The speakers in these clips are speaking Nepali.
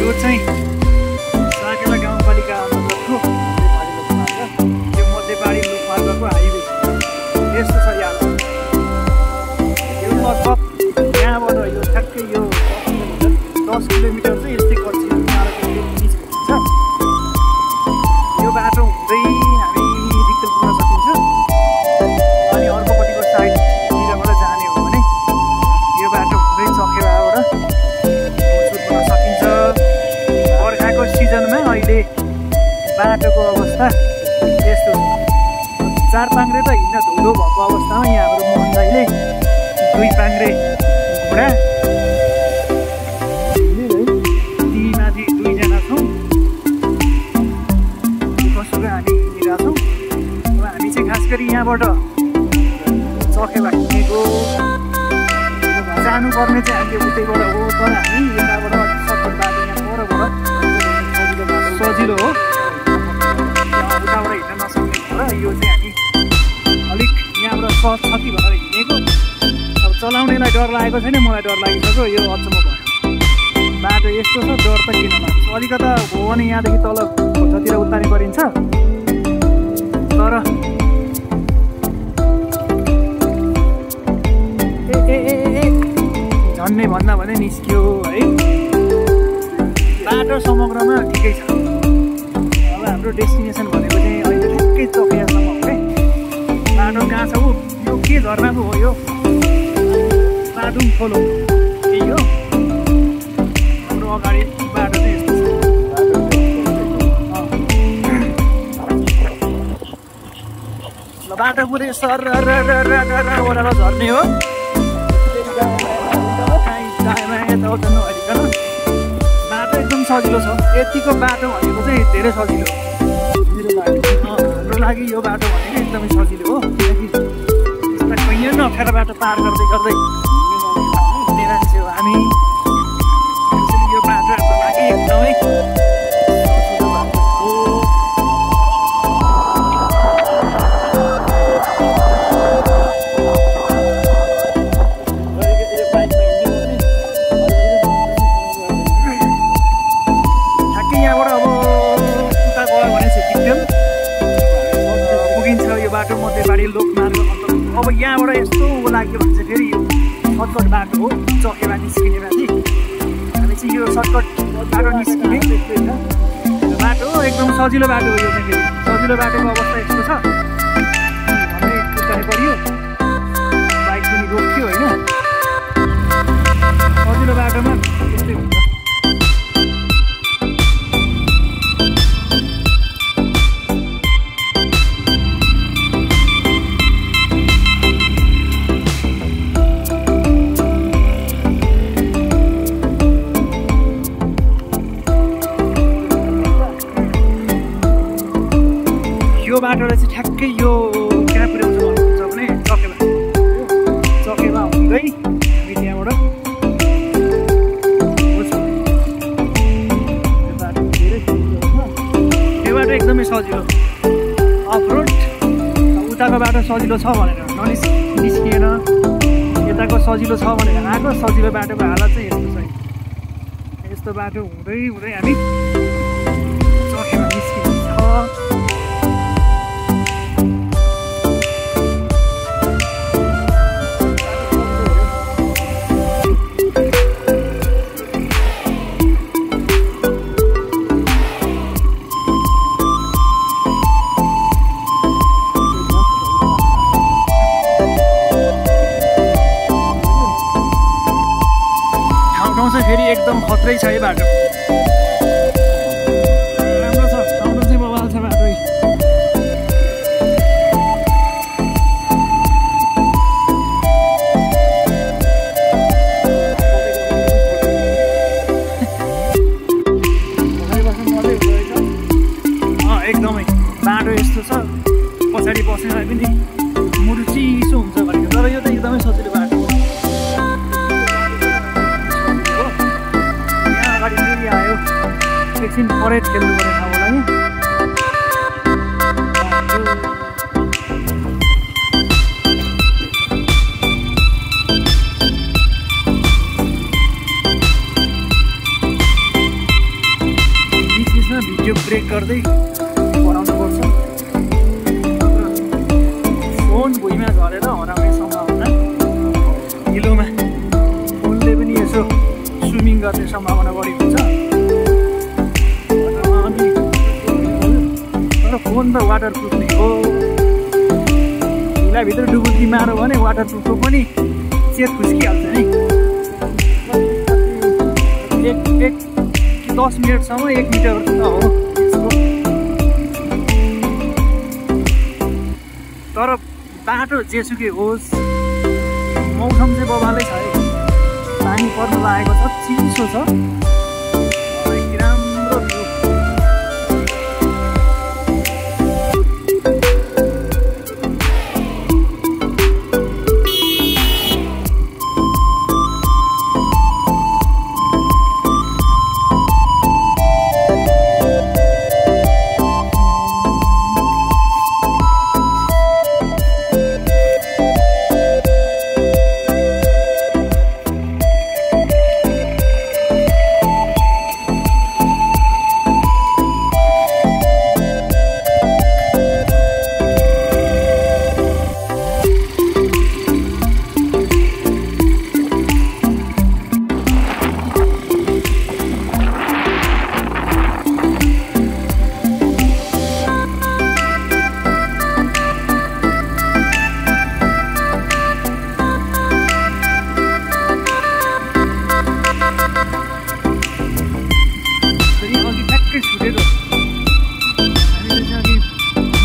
यो चाहिँ साकेला गाउँपालिका अन्तर्गतको मध्यपाडी लोकमार्गको हाइवे यस्तो छ यहाँ। यो लगभग यहाँबाट यो ठ्याक्कै यो 10 किलोमिटर चाहिँ यस्तै कच्ची मार्गको छ। यो बाटो हुँदै हामी दिक्तेल पुग्न सकिन्छ। अनि अर्कोपट्टिको साइडतिरबाट जाने हो भने यो बाटो हुँदै चकेबाबाट पुग्न सकिन्छ। बर्खाको सिजनमा अहिले बाटोको अवस्था यस्तो छ। 4 पाङ्ग्रे त हिँड्न धुलो भएको अवस्थामा यहाँ हाम्रो मोहन दाइले 2 पाङ्ग्रे घोडा तीमाथि 2 जना छौँ। कसोको हामी हिँडिरहेको छौँ। अब हामी चाहिँ खास गरी यहाँबाट चकेबा हिँडेको जानुपर्ने चाहिँ हामीले उतैबाट हो। तर हामी यताबाट सर्टकट बाटो यहाँ परबाट सजिलो हो। उताबाट हिँड्न नसक्ने भएर यो चाहिँ हामी अलिक यहाँबाट सहज छ कि भनेर हिँडेको। अब चलाउनेलाई डर लागेको छैन, मलाई डर लागिसक्यो। यो अचम्म भयो। बाटो यस्तो छ, डर त किन लाग्छ। अलिकता हो भने यहाँदेखि तल खोज्जातिर उत्तानी परिन्छ। तर झन्ने भन्दा भने निस्क्यो है। बाटो समग्रमा ठिकै छ। अब हाम्रो डेस्टिनेसन भनेको चाहिँ अहिले ठिकै चकेयासम्म हो है। बाटो कहाँ छ ऊ यो के झर्ना पो हो यो बाटुङ खोलो के हो। हाम्रो अगाडि बाटो चाहिँ यस्तो छ। ल बाटो पुरै सर ओह्रालो झर्ने हो। यताउता नभइकन बाटो एकदम सजिलो छ। यतिको बाटो भनेको चाहिँ धेरै सजिलो। हाम्रो लागि यो बाटो भनेको एकदमै सजिलो हो। यस्ता कैयन अप्ठ्यारो बाटो पार गर्दै गर्दै हिँड्ने मान्छे हो हामी। यो बाटो हाम्रो लागि एकदमै सजिलो बाटो हो। बाटो मध्यपाडी लोकमार्ग अन्तर्गत। अब यहाँबाट यस्तो लाग्यो भने चाहिँ फेरि यो सर्टकट बाटो हो। चकेबा निस्किने माथि हामी चाहिँ यो सर्टकट बाटो निस्किने बाटो एकदम सजिलो बाटो हो। यो चाहिँ फेरि सजिलो बाटोको अवस्था यस्तो छ। भन्दै उत्तानी पऱ्यो, बाइक पनि रोक्थ्यो होइन। सजिलो बाटोमा यस्तै हुन्छ। यो बाटोलाई चाहिँ ठ्याक्कै यो कहाँ पुर्याउँछ भन्नुहुन्छ भने चकेबा हुँदै हामी त्यहाँबाट यो बाटो एकदमै सजिलो अफरोड। उताको बाटो सजिलो छ भनेर निस्किएन, यताको सजिलो छ भनेर आएको। सजिलो बाटोको हालत चाहिँ यस्तो छ। यस्तो बाटो हुँदै हुँदै हामी चकेबा निस्किन्छ। फेरि एकदम खत्रै छ यो बाटो। राम्रो छ, राम्रो चाहिँ बवाल छ बाटो। एकदमै बाटो यस्तो छ। पछाडि बस्नेलाई पनि मुटु चिसो हुन्छ भनेको। तर यो त एकदमै सजिलो बाटो हो। आयो एकछिन परेड खेल्नु पर्ने ठाउँको लागि। भिडियो ब्रेक गर्दै बनाउनुपर्छ। फोन भुइँमा झरेर हराउने सम्भावना, हिलोमा फोनले पनि यसो स्विमिङ गर्ने सम्भावना बढी हुन्छ। तर फोन त वाटरप्रुफ नै हो, भित्र डुबुल्की मारो भने वाटरप्रुफको पनि चेत खुस्किहाल्छ है। 10 मिनटसम्म 1 मिटर त हो यसको। तर बाटो जेसुकै होस्, मौसम चाहिँ बबालै छ है। पानी पर्न लागेको छ, चिसो छ, राम्रो भ्यू।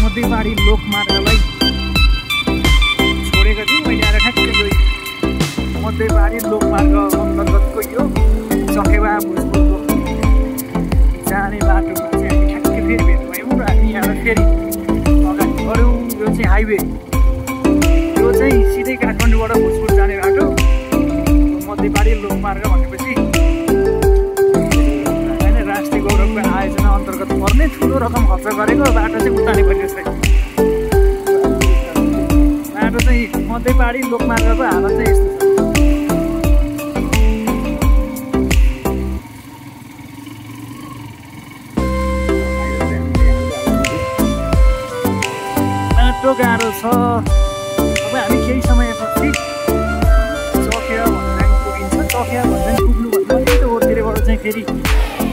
मध्यपाडी लोकमार्गलाई छोडेको थिएँ मैले। आएर ठ्याक्कै यो मध्यपाडी लोकमार्ग अन्तर्गतको यो चखेवा भोजपुरको जाने बाटोमा चाहिँ हामी ठ्याक्कै फेरि भेट भयौँ र हामी यहाँबाट फेरि अगाडि बढ्यौँ। यो चाहिँ हाइवे, यो चाहिँ सिधै काठमाडौँबाट भोजपुर जाने बाटो। मध्यपाडी लोकमार्ग भनेपछि राष्ट्रिय गौरवको आयोजना अन्तर्गत पर्ने ठुलो रकम खर्च गरेको बाटो चाहिँ उतार्ने परिरहेको छ। बाटो चाहिँ मध्यपाडी लोकमार्गको हालत चाहिँ यस्तो छ। बाटो गाह्रो छ। अब हामी केही समयपछि चखेवा भन्ज्याङ पुगिन्छ। चखेवा भन्ज्याङ पुग्नुभन्दा अलिकति ओरतिरबाट चाहिँ फेरि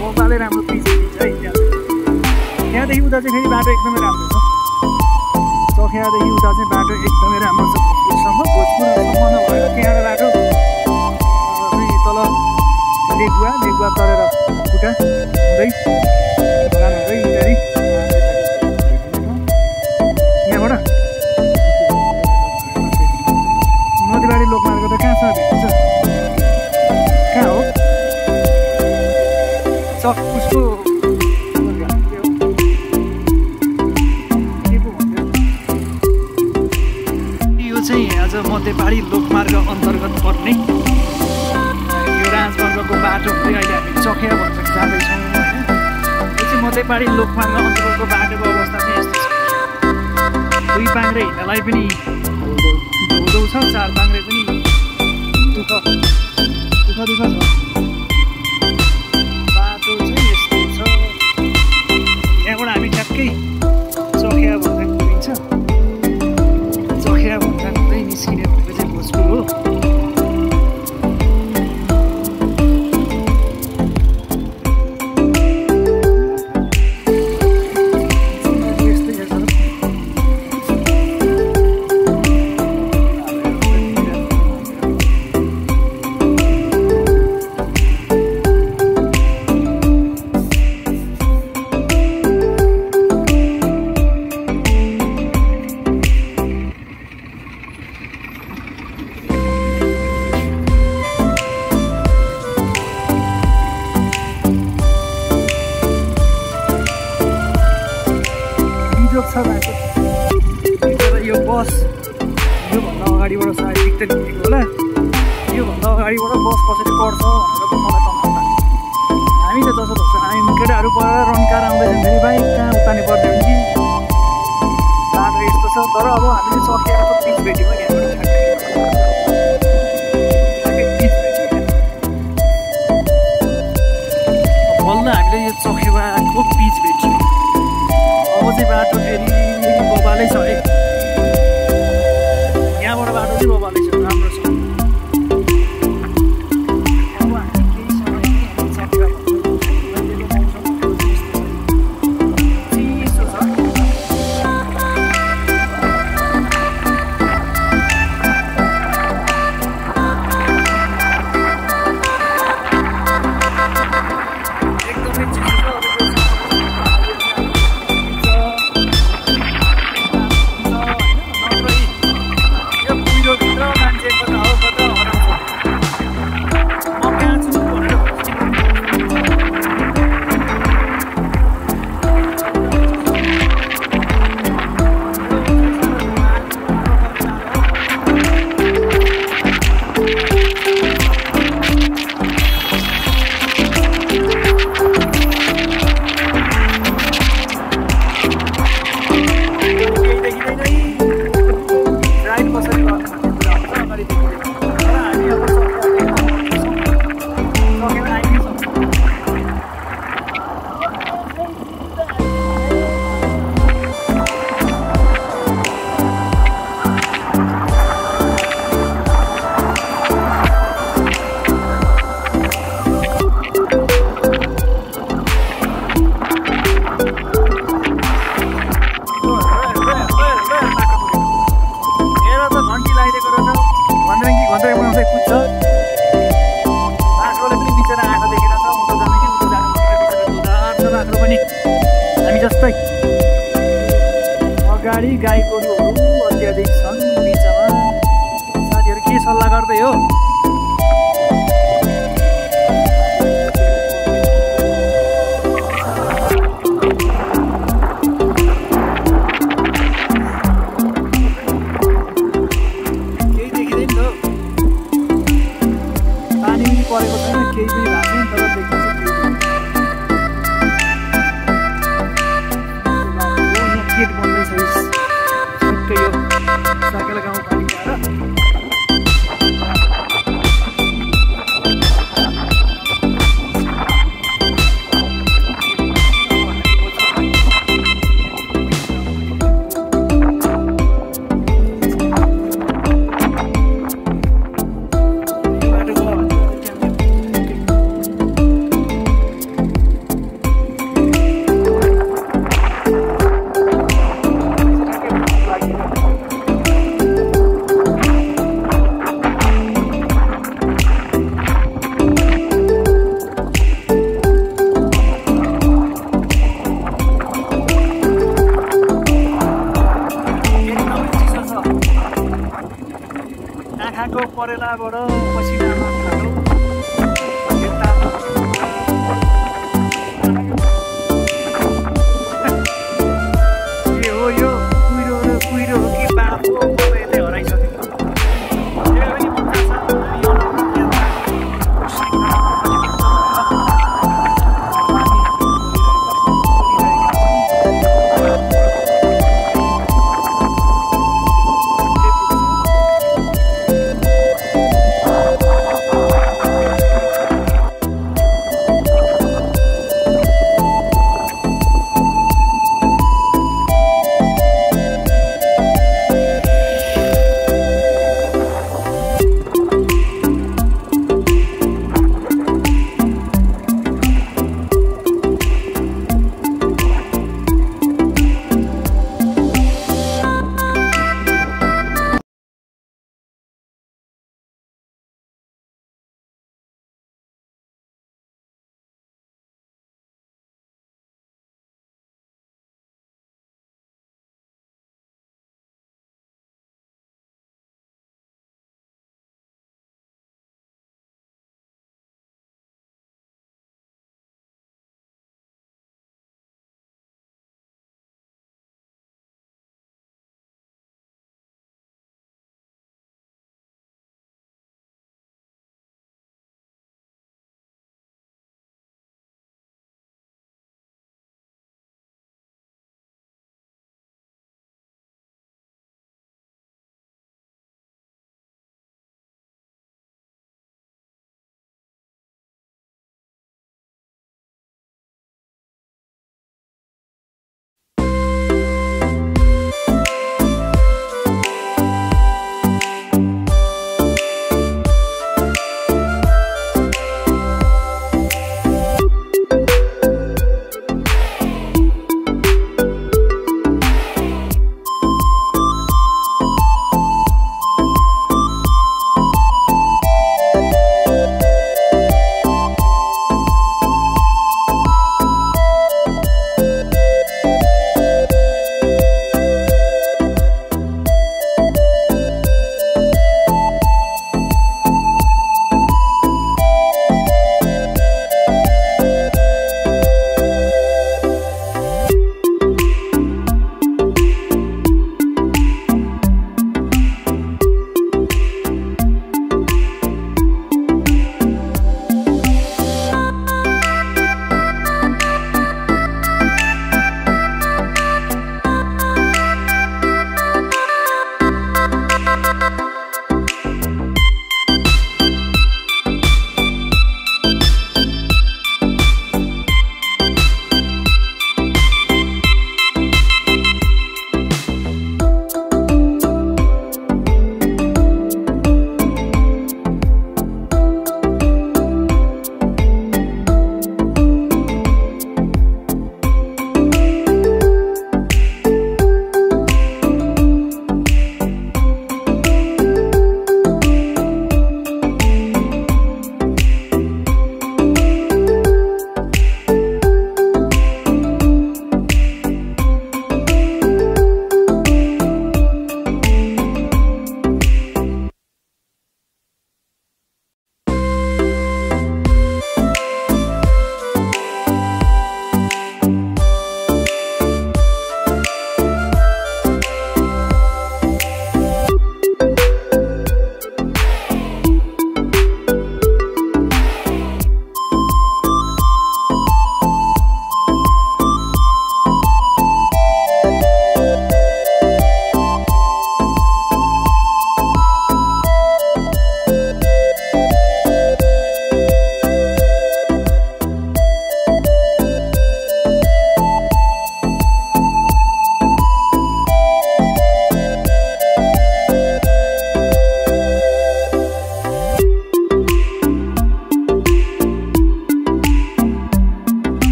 मोबाइलै राम्रो पिच दिन्छ है। त्यहाँदेखि उता चाहिँ फेरि बाटो एकदमै राम्रो छ। चखेवादेखि उता चाहिँ बाटो एकदमै राम्रो छ। भोजपुरसम्म नभएर त्यहाँबाट बाटो चाहिँ तल लेगुवा तरेर खुट्टा हुँदै हुँदै बिहारी यहाँबाट मध्यपाडी लोकमार्ग त कहाँसँग भेटिन्छ? कहाँ हो उसको यो चाहिँ आज मध्यपाडी लोकमार्ग अन्तर्गत पर्ने यो राजमार्गको बाटो हुँदै अहिले हामी चखेवा भन्ज्याङ जाँदैछौँ होइन। यो चाहिँ मध्यपाडी लोकमार्ग अन्तर्गतको बाटोको अवस्था चाहिँ यस्तो छ। 2 पाङ्ग्रे हिँड्नलाई पनि धौधौ छ, 4 पाङ्ग्रे पनि दुःख छ। यहाँबाट हामी ठ्याक्कै चखेवा भन्ज्याङ पुगिन्छ। चखेवा भन्ज्याङ हुँदै निस्किने भनेको चाहिँ भोजपुर हो। यो बस योभन्दा अगाडिबाट सायद टिकट किनेको होला। योभन्दा अगाडिबाट बस कसरी पर्छ भनेर पो मलाई कन्फर्म लाग्यो। हामी त जसो जस्तो हामी केटाहरू परेर रन्कार आउँदैछौँ फेरि बाइक कहाँ उतार्ने पर्ने हो कि बाटो यस्तो छ। तर अब हामीले चखेवाको पिच भेट्यौँ यहाँबाट बल्ल हामीले यो चखेवाको पिच भेट्छौँ। अब चाहिँ बाटो फेरि बबालै छ है, यहाँबाट बाटो चाहिँ बबालै छ, राम्रो छ। अब हामी केही समय चखेवा चिसो छ। अगाडि गाई गोरुहरू अत्याधिक छन् बिचमा। साथीहरू के सल्लाह गर्दै हो? केही देखिँदैन त, पानी पनि परेको छैन, केही पनि भएको छैन, तर देखिन्छ गेट बन्दैछ ठ्याक्कै यो साकेला गाउँपालिका र आँखाको परेलाबाट